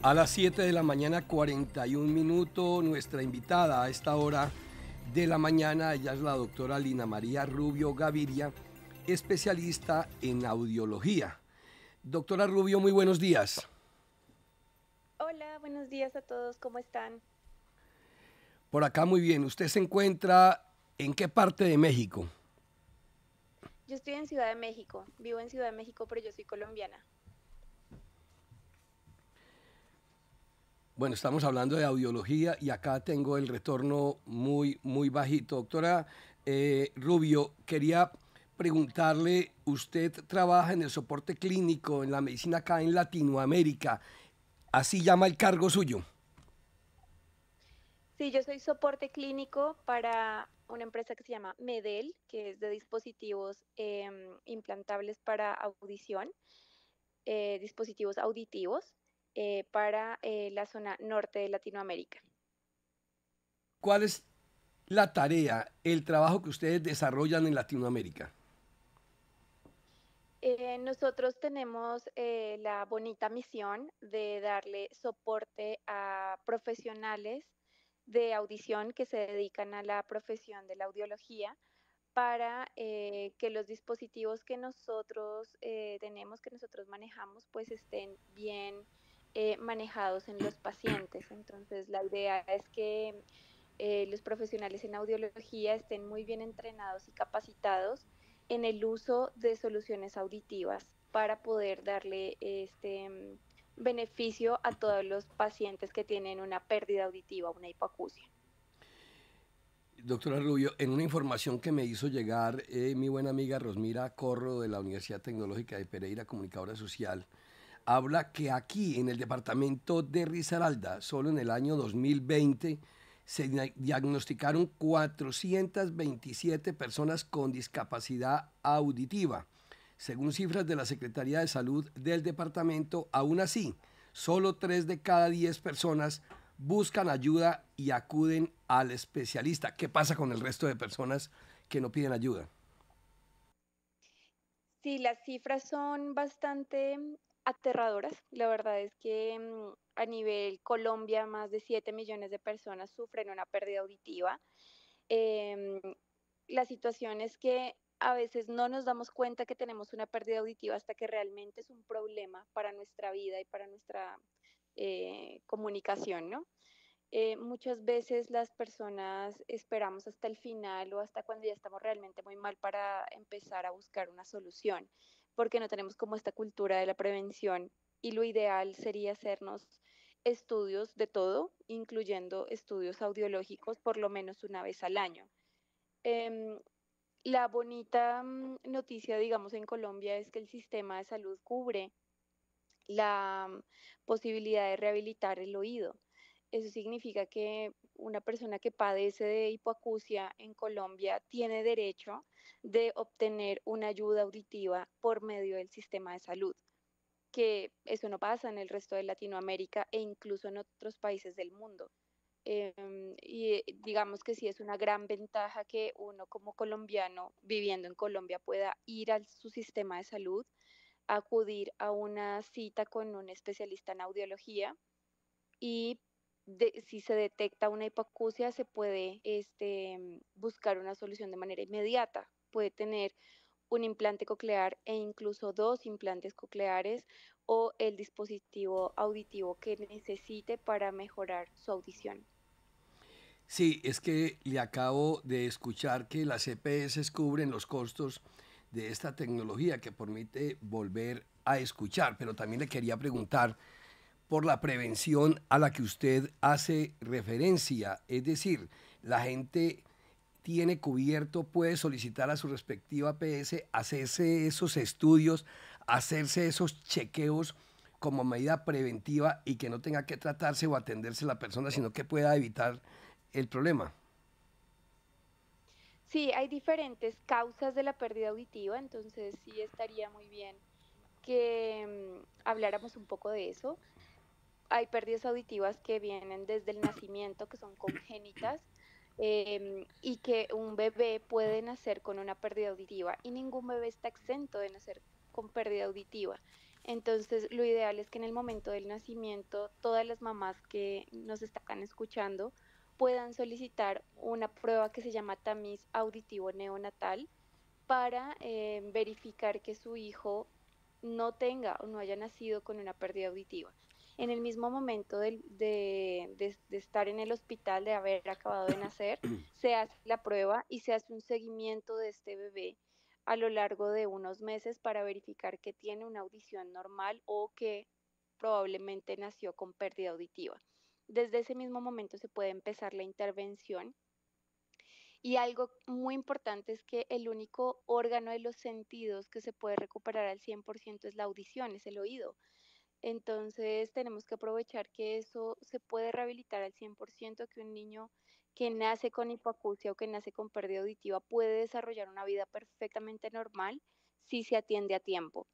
A las 7 de la mañana, 41 minutos, nuestra invitada a esta hora de la mañana, ella es la doctora Lina María Rubio Gaviria, especialista en audiología. Doctora Rubio, muy buenos días. Hola, buenos días a todos, ¿cómo están? Por acá muy bien. ¿Usted se encuentra en qué parte de México? Yo estoy en Ciudad de México, vivo en Ciudad de México, pero yo soy colombiana. Bueno, estamos hablando de audiología y acá tengo el retorno muy bajito. Doctora Rubio, quería preguntarle, usted trabaja en el soporte clínico, en la medicina acá en Latinoamérica, así llama el cargo suyo. Sí, yo soy soporte clínico para una empresa que se llama Medel, que es de dispositivos implantables para audición, dispositivos auditivos para la zona norte de Latinoamérica. ¿Cuál es la tarea, el trabajo que ustedes desarrollan en Latinoamérica? Nosotros tenemos la bonita misión de darle soporte a profesionales de audición que se dedican a la profesión de la audiología para que los dispositivos que nosotros tenemos, que nosotros manejamos, pues estén bien manejados en los pacientes. Entonces, la idea es que los profesionales en audiología estén muy bien entrenados y capacitados en el uso de soluciones auditivas para poder darle beneficio a todos los pacientes que tienen una pérdida auditiva, una hipoacusia. Doctora Rubio, en una información que me hizo llegar mi buena amiga Rosmira Corro de la Universidad Tecnológica de Pereira, comunicadora social, habla que aquí en el departamento de Risaralda, solo en el año 2020, se diagnosticaron 427 personas con discapacidad auditiva. Según cifras de la Secretaría de Salud del departamento, aún así, solo 3 de cada 10 personas buscan ayuda y acuden al especialista. ¿Qué pasa con el resto de personas que no piden ayuda? Sí, las cifras son bastante aterradoras. La verdad es que a nivel Colombia más de 7 millones de personas sufren una pérdida auditiva. Em, la situación es que a veces no nos damos cuenta que tenemos una pérdida auditiva hasta que realmente es un problema para nuestra vida y para nuestra comunicación, ¿no? Muchas veces las personas esperamos hasta el final o hasta cuando ya estamos realmente muy mal para empezar a buscar una solución, porque no tenemos como esta cultura de la prevención y lo ideal sería hacernos estudios de todo, incluyendo estudios audiológicos por lo menos una vez al año. Em, la bonita noticia, digamos, en Colombia es que el sistema de salud cubre la posibilidad de rehabilitar el oído. Eso significa que una persona que padece de hipoacusia en Colombia tiene derecho de obtener una ayuda auditiva por medio del sistema de salud, que eso no pasa en el resto de Latinoamérica e incluso en otros países del mundo. Digamos que sí es una gran ventaja que uno como colombiano viviendo en Colombia pueda ir a su sistema de salud, acudir a una cita con un especialista en audiología y si se detecta una hipoacusia se puede buscar una solución de manera inmediata. Puede tener un implante coclear e incluso dos implantes cocleares o el dispositivo auditivo que necesite para mejorar su audición. Sí, es que le acabo de escuchar que las EPS cubren los costos de esta tecnología que permite volver a escuchar, pero también le quería preguntar por la prevención a la que usted hace referencia, es decir, la gente tiene cubierto, puede solicitar a su respectiva PS, hacerse esos estudios, hacerse esos chequeos como medida preventiva y que no tenga que tratarse o atenderse la persona, sino que pueda evitar el problema. Sí, hay diferentes causas de la pérdida auditiva, entonces sí estaría muy bien que habláramos un poco de eso. Hay pérdidas auditivas que vienen desde el nacimiento, que son congénitas, y que un bebé puede nacer con una pérdida auditiva y ningún bebé está exento de nacer con pérdida auditiva. Entonces, lo ideal es que en el momento del nacimiento, todas las mamás que nos están escuchando puedan solicitar una prueba que se llama tamiz auditivo neonatal para verificar que su hijo no tenga o no haya nacido con una pérdida auditiva. En el mismo momento de estar en el hospital, de haber acabado de nacer, se hace la prueba y se hace un seguimiento de este bebé a lo largo de unos meses para verificar que tiene una audición normal o que probablemente nació con pérdida auditiva. Desde ese mismo momento se puede empezar la intervención y algo muy importante es que el único órgano de los sentidos que se puede recuperar al 100% es la audición, es el oído. Entonces tenemos que aprovechar que eso se puede rehabilitar al 100%, que un niño que nace con hipoacusia o que nace con pérdida auditiva puede desarrollar una vida perfectamente normal si se atiende a tiempo.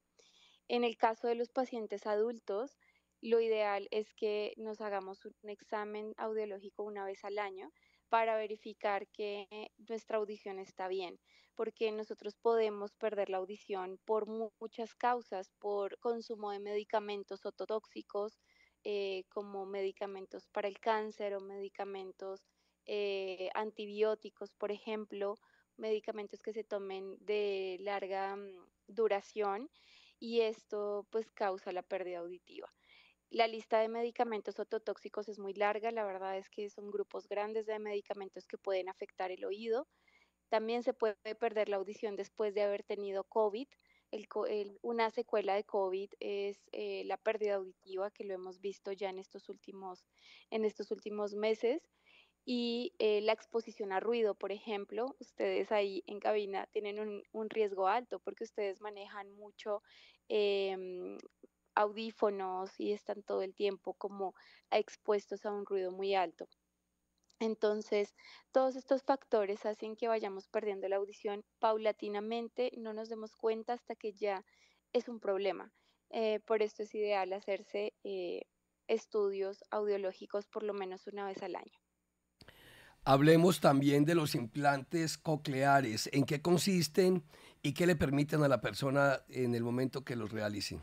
En el caso de los pacientes adultos, lo ideal es que nos hagamos un examen audiológico una vez al año para verificar que nuestra audición está bien, porque nosotros podemos perder la audición por muchas causas, por consumo de medicamentos ototóxicos, como medicamentos para el cáncer o medicamentos antibióticos, por ejemplo, medicamentos que se tomen de larga duración y esto pues causa la pérdida auditiva. La lista de medicamentos ototóxicos es muy larga, la verdad es que son grupos grandes de medicamentos que pueden afectar el oído. También se puede perder la audición después de haber tenido COVID. Una secuela de COVID es la pérdida auditiva, que lo hemos visto ya en estos últimos meses. Y la exposición a ruido, por ejemplo, ustedes ahí en cabina tienen un riesgo alto porque ustedes manejan mucho em, audífonos y están todo el tiempo como expuestos a un ruido muy alto. Entonces, todos estos factores hacen que vayamos perdiendo la audición paulatinamente, no nos demos cuenta hasta que ya es un problema. Por esto es ideal hacerse estudios audiológicos por lo menos una vez al año. Hablemos también de los implantes cocleares. ¿En qué consisten y qué le permiten a la persona en el momento que los realice?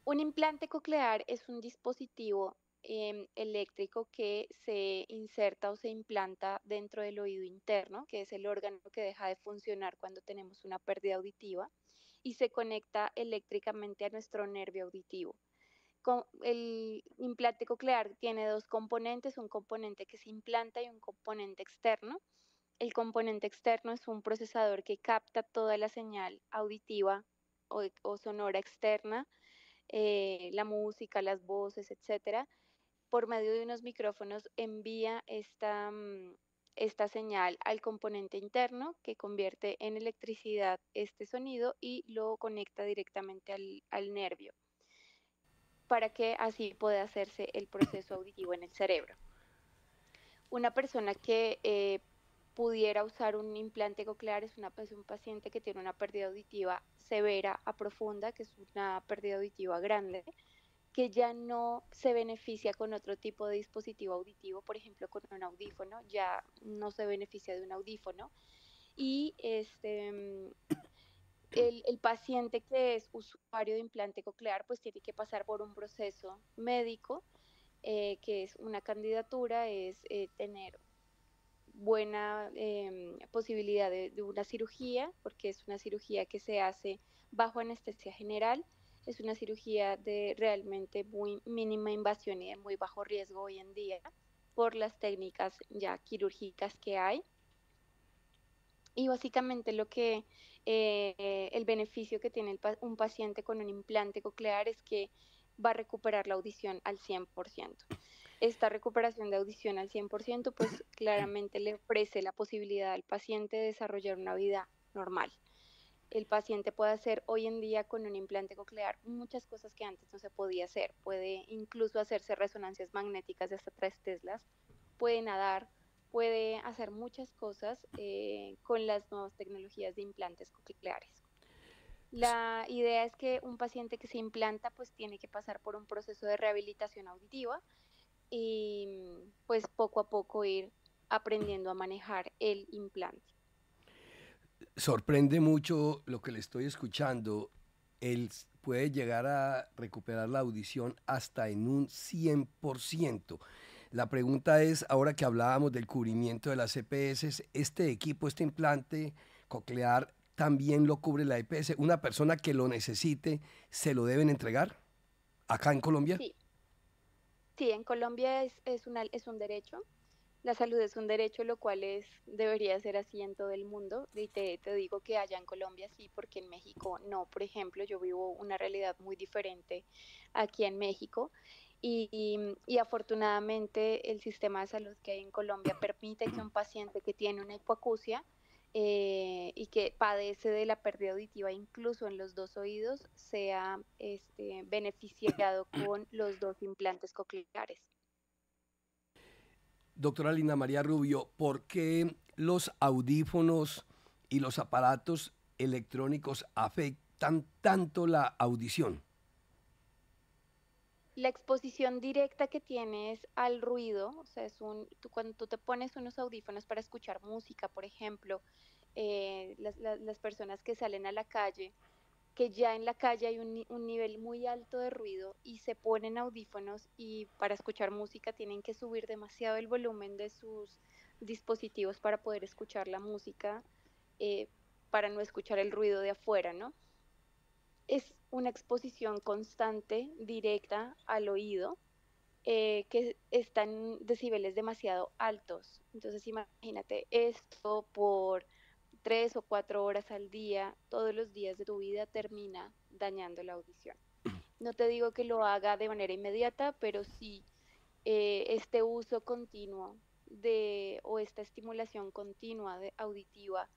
Un implante coclear es un dispositivo eléctrico que se inserta o se implanta dentro del oído interno, que es el órgano que deja de funcionar cuando tenemos una pérdida auditiva, y se conecta eléctricamente a nuestro nervio auditivo. El implante coclear tiene dos componentes, un componente que se implanta y un componente externo. El componente externo es un procesador que capta toda la señal auditiva o sonora externa, la música, las voces, etcétera, por medio de unos micrófonos envía esta señal al componente interno que convierte en electricidad este sonido y lo conecta directamente al nervio para que así pueda hacerse el proceso auditivo en el cerebro. Una persona que pudiera usar un implante coclear es un paciente que tiene una pérdida auditiva severa a profunda, que es una pérdida auditiva grande, que ya no se beneficia con otro tipo de dispositivo auditivo, por ejemplo con un audífono, ya no se beneficia de un audífono. Y el paciente que es usuario de implante coclear pues tiene que pasar por un proceso médico, que es una candidatura, es tener buena posibilidad de una cirugía, porque es una cirugía que se hace bajo anestesia general, es una cirugía de realmente muy mínima invasión y de muy bajo riesgo hoy en día por las técnicas ya quirúrgicas que hay. Y básicamente el beneficio que tiene un paciente con un implante coclear es que va a recuperar la audición al 100%. Esta recuperación de audición al 100% pues claramente le ofrece la posibilidad al paciente de desarrollar una vida normal. El paciente puede hacer hoy en día con un implante coclear muchas cosas que antes no se podía hacer. Puede incluso hacerse resonancias magnéticas de hasta 3 teslas, puede nadar, puede hacer muchas cosas con las nuevas tecnologías de implantes cocleares. La idea es que un paciente que se implanta pues tiene que pasar por un proceso de rehabilitación auditiva y pues poco a poco ir aprendiendo a manejar el implante. sorprende mucho lo que le estoy escuchando. Él puede llegar a recuperar la audición hasta en un 100%. La pregunta es, ahora que hablábamos del cubrimiento de las EPS, ¿este equipo, este implante coclear, también lo cubre la EPS? ¿Una persona que lo necesite, se lo deben entregar acá en Colombia? Sí, sí, en Colombia es un derecho. La salud es un derecho, lo cual debería ser así en todo el mundo. Y te digo que allá en Colombia sí, porque en México no. Por ejemplo, yo vivo una realidad muy diferente aquí en México. Y afortunadamente el sistema de salud que hay en Colombia permite que un paciente que tiene una hipoacusia y que padece de la pérdida auditiva incluso en los dos oídos sea beneficiado con los dos implantes cocleares. Doctora Lina María Rubio, ¿por qué los audífonos y los aparatos electrónicos afectan tanto la audición? La exposición directa que tienes al ruido, o sea, cuando tú te pones unos audífonos para escuchar música, por ejemplo, las personas que salen a la calle, que ya en la calle hay un nivel muy alto de ruido y se ponen audífonos y para escuchar música tienen que subir demasiado el volumen de sus dispositivos para poder escuchar la música, eh, para no escuchar el ruido de afuera, ¿no? Es una exposición constante, directa al oído, que están en decibeles demasiado altos. Entonces imagínate esto por 3 o 4 horas al día, todos los días de tu vida termina dañando la audición. No te digo que lo haga de manera inmediata, pero sí este uso continuo o esta estimulación continua auditiva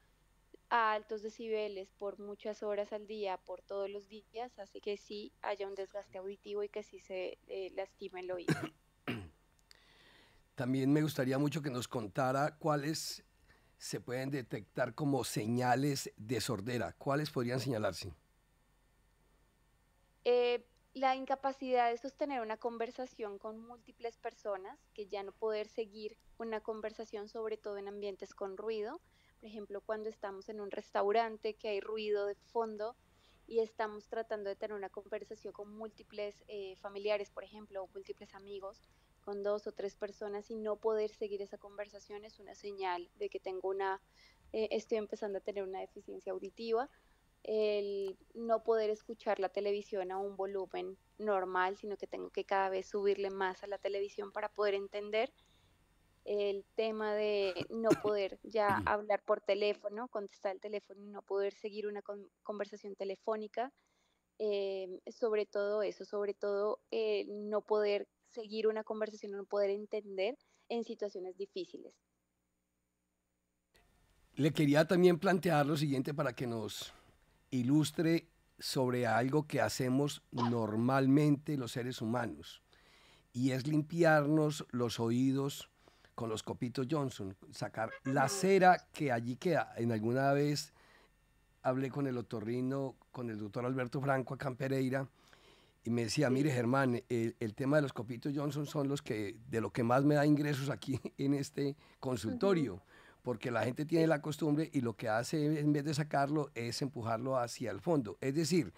a altos decibeles por muchas horas al día, por todos los días, hace que sí haya un desgaste auditivo y que sí se lastime el oído. También me gustaría mucho que nos contara cuáles se pueden detectar como señales de sordera. ¿Cuáles podrían señalarse? La incapacidad de sostener una conversación con múltiples personas, que ya no poder seguir una conversación, sobre todo en ambientes con ruido. Por ejemplo, cuando estamos en un restaurante que hay ruido de fondo y estamos tratando de tener una conversación con múltiples familiares, por ejemplo, o múltiples amigos, con 2 o 3 personas y no poder seguir esa conversación es una señal de que estoy empezando a tener una deficiencia auditiva. El no poder escuchar la televisión a un volumen normal, sino que tengo que cada vez subirle más a la televisión para poder entender. El tema de no poder ya hablar por teléfono, contestar el teléfono y no poder seguir una conversación telefónica. Sobre todo eso, sobre todo no poder seguir una conversación, no poder entender en situaciones difíciles. Le quería también plantear lo siguiente para que nos ilustre sobre algo que hacemos normalmente los seres humanos, y es limpiarnos los oídos con los copitos Johnson, sacar la cera que allí queda. En alguna vez hablé con el otorrino, con el doctor Alberto Franco acá en Pereira, y me decía, mire Sí. Germán, el tema de los copitos Johnson son de lo que más me da ingresos aquí en este Ujú. consultorio, porque la gente tiene Sí. la costumbre y lo que hace en vez de sacarlo es empujarlo hacia el fondo. Es decir,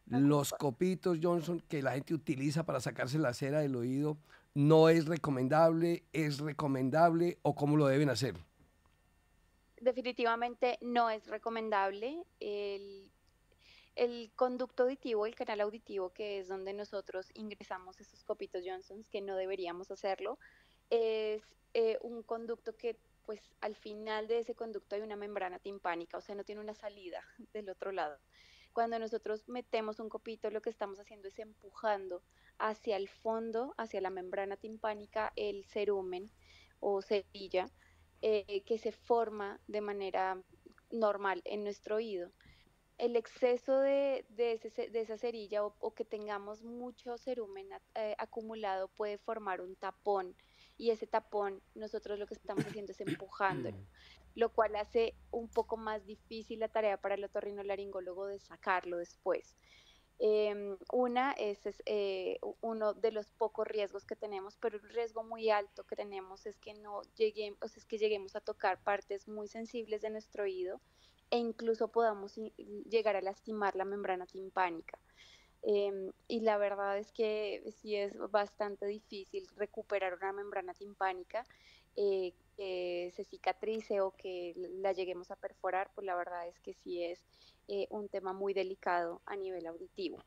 los copitos Johnson que la gente utiliza para sacarse la cera del oído no es recomendable o cómo lo deben hacer. Definitivamente no es recomendable. El conducto auditivo, el canal auditivo, que es donde nosotros ingresamos esos copitos Johnsons, que no deberíamos hacerlo, es un conducto que, pues, al final de ese conducto hay una membrana timpánica, o sea, no tiene una salida del otro lado. Cuando nosotros metemos un copito, lo que estamos haciendo es empujando hacia el fondo, hacia la membrana timpánica, el cerumen o cerilla que se forma de manera normal en nuestro oído. El exceso de esa cerilla o que tengamos mucho cerumen acumulado puede formar un tapón y ese tapón nosotros lo que estamos haciendo es empujándolo, lo cual hace un poco más difícil la tarea para el otorrinolaringólogo de sacarlo después. Uno de los pocos riesgos que tenemos, pero el riesgo muy alto que tenemos es que no lleguemos, es que lleguemos a tocar partes muy sensibles de nuestro oído e incluso podamos llegar a lastimar la membrana timpánica. Y la verdad es que sí es bastante difícil recuperar una membrana timpánica, que se cicatrice o que la lleguemos a perforar, pues la verdad es que sí es un tema muy delicado a nivel auditivo.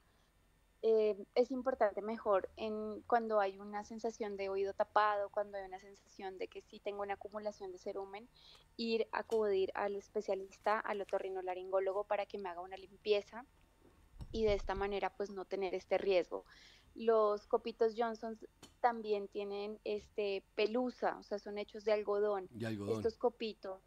Es importante mejor cuando hay una sensación de oído tapado, cuando hay una sensación de que sí tengo una acumulación de cerumen, ir a acudir al especialista, al otorrinolaringólogo para que me haga una limpieza y de esta manera pues no tener este riesgo. Los copitos Johnson también tienen pelusa, o sea, son hechos de algodón. de algodón. Estos copitos,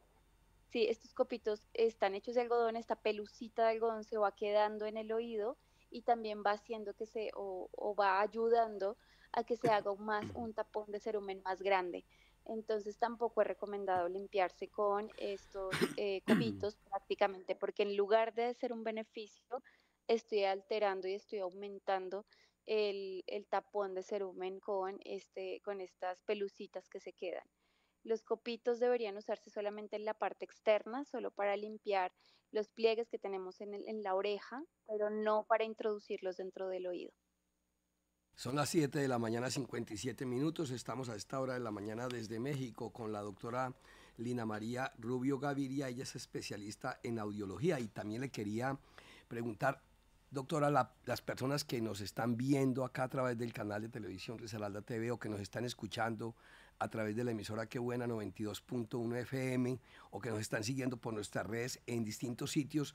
sí, estos copitos están hechos de algodón, esta pelucita de algodón se va quedando en el oído y también va haciendo o va ayudando a que se haga un tapón de cerumen más grande. Entonces tampoco es recomendado limpiarse con estos copitos prácticamente porque en lugar de ser un beneficio, estoy alterando y estoy aumentando el tapón de cerumen con estas pelucitas que se quedan. Los copitos deberían usarse solamente en la parte externa, solo para limpiar los pliegues que tenemos en la oreja, pero no para introducirlos dentro del oído. Son las 7 de la mañana, 57 minutos. Estamos a esta hora de la mañana desde México con la doctora Lina María Rubio Gaviria. Ella es especialista en audiología y también le quería preguntar, doctora, las personas que nos están viendo acá a través del canal de televisión Risaralda TV o que nos están escuchando a través de la emisora Qué Buena 92.1 FM o que nos están siguiendo por nuestras redes en distintos sitios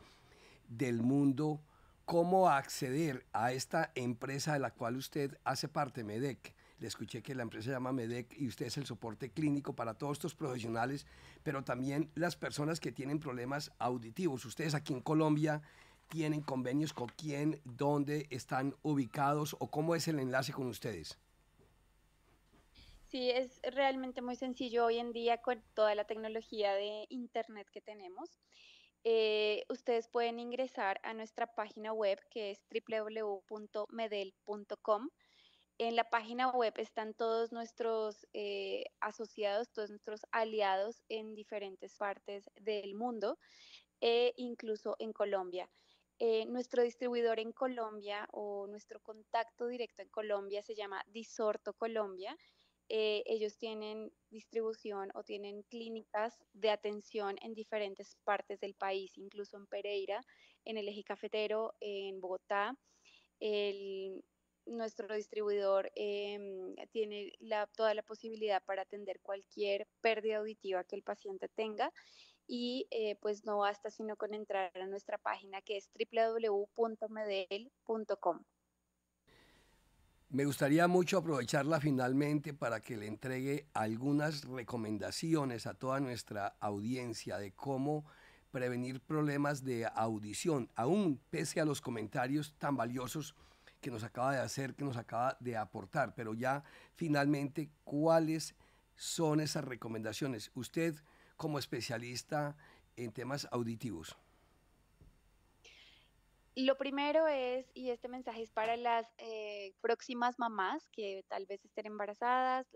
del mundo, cómo acceder a esta empresa de la cual usted hace parte, MEDEC. Le escuché que la empresa se llama MEDEC y usted es el soporte clínico para todos estos profesionales, pero también las personas que tienen problemas auditivos. Ustedes aquí en Colombia tienen convenios con quién, dónde están ubicados o cómo es el enlace con ustedes. Sí, es realmente muy sencillo hoy en día con toda la tecnología de Internet que tenemos. Ustedes pueden ingresar a nuestra página web que es www.medel.com. En la página web están todos nuestros asociados, todos nuestros aliados en diferentes partes del mundo e incluso en Colombia. Nuestro distribuidor en Colombia o nuestro contacto directo en Colombia se llama Disorto Colombia. Ellos tienen distribución o tienen clínicas de atención en diferentes partes del país, incluso en Pereira, en el eje cafetero, en Bogotá. El, Nuestro distribuidor tiene toda la posibilidad para atender cualquier pérdida auditiva que el paciente tenga y pues no basta sino con entrar a nuestra página que es www.medel.com. Me gustaría mucho aprovecharla finalmente para que le entregue algunas recomendaciones a toda nuestra audiencia de cómo prevenir problemas de audición, aún pese a los comentarios tan valiosos que nos acaba de hacer, que nos acaba de aportar, pero ya finalmente, ¿cuáles son esas recomendaciones? Usted como especialista en temas auditivos. Lo primero es, y este mensaje es para las próximas mamás que tal vez estén embarazadas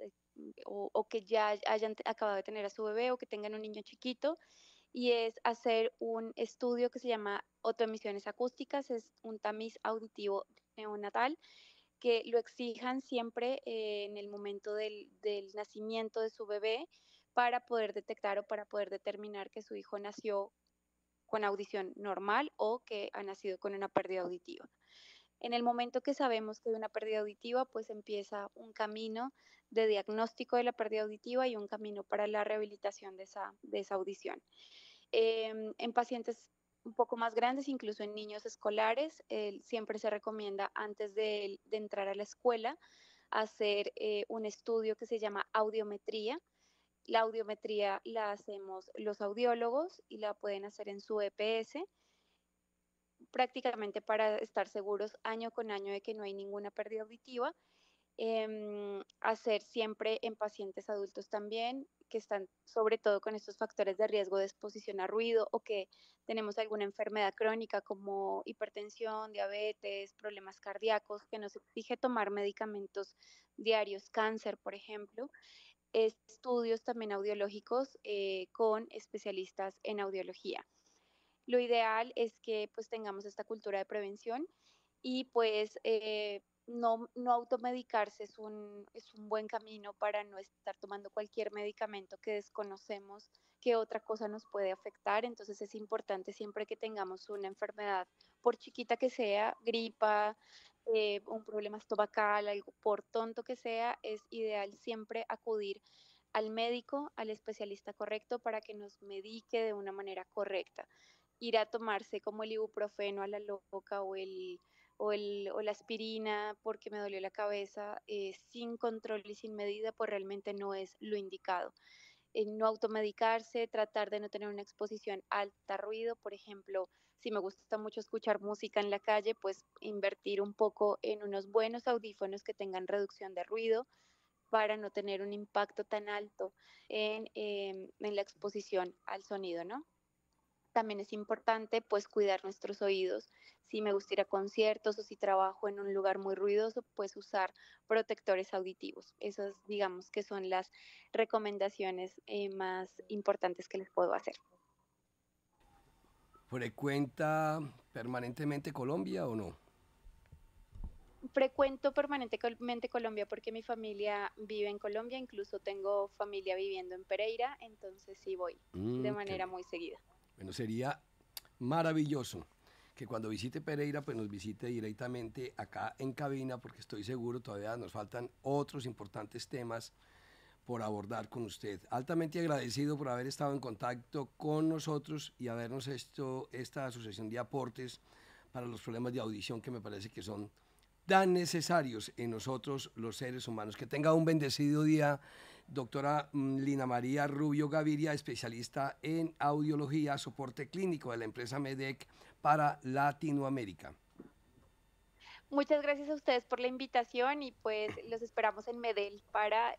o que ya hayan acabado de tener a su bebé o que tengan un niño chiquito, y es hacer un estudio que se llama autoemisiones acústicas, es un tamiz auditivo neonatal, que lo exijan siempre en el momento del nacimiento de su bebé para poder detectar o para poder determinar que su hijo nació con audición normal o que ha nacido con una pérdida auditiva. En el momento que sabemos que hay una pérdida auditiva, pues empieza un camino de diagnóstico de la pérdida auditiva y un camino para la rehabilitación de esa audición. En pacientes un poco más grandes, incluso en niños escolares, siempre se recomienda antes de entrar a la escuela hacer un estudio que se llama audiometría. La audiometría la hacemos los audiólogos y la pueden hacer en su EPS prácticamente para estar seguros año con año de que no hay ninguna pérdida auditiva. Hacer siempre en pacientes adultos también, que están sobre todo con estos factores de riesgo de exposición a ruido o que tenemos alguna enfermedad crónica como hipertensión, diabetes, problemas cardíacos, que nos exige tomar medicamentos diarios, cáncer, por ejemplo. Estudios también audiológicos con especialistas en audiología. Lo ideal es que pues tengamos esta cultura de prevención y pues no automedicarse es un buen camino para no estar tomando cualquier medicamento que desconocemos que otra cosa nos puede afectar. Entonces es importante siempre que tengamos una enfermedad, por chiquita que sea, gripa, un problema estomacal, algo por tonto que sea, es ideal siempre acudir al médico, al especialista correcto para que nos medique de una manera correcta. Ir a tomarse como el ibuprofeno a la loca o la aspirina porque me dolió la cabeza sin control y sin medida, pues realmente no es lo indicado. No automedicarse, tratar de no tener una exposición alta a ruido, por ejemplo, si me gusta mucho escuchar música en la calle, pues invertir un poco en unos buenos audífonos que tengan reducción de ruido para no tener un impacto tan alto en la exposición al sonido, ¿no? También es importante pues cuidar nuestros oídos. Si me gusta ir a conciertos o si trabajo en un lugar muy ruidoso, pues usar protectores auditivos. Esas digamos que son las recomendaciones más importantes que les puedo hacer. ¿Frecuenta permanentemente Colombia o no? Frecuento permanentemente Colombia porque mi familia vive en Colombia, incluso tengo familia viviendo en Pereira, entonces sí voy de Qué manera bien. muy seguida. Bueno, sería maravilloso que cuando visite Pereira, pues nos visite directamente acá en cabina, porque estoy seguro todavía nos faltan otros importantes temas por abordar con usted. Altamente agradecido por haber estado en contacto con nosotros y habernos hecho esta asociación de aportes para los problemas de audición que me parece que son tan necesarios en nosotros los seres humanos. Que tenga un bendecido día, doctora Lina María Rubio Gaviria, especialista en audiología, soporte clínico de la empresa MEDEC para Latinoamérica. Muchas gracias a ustedes por la invitación y pues los esperamos en Medel para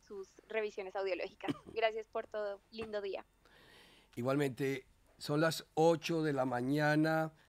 sus revisiones audiológicas. Gracias por todo. Lindo día. Igualmente, son las 8 de la mañana.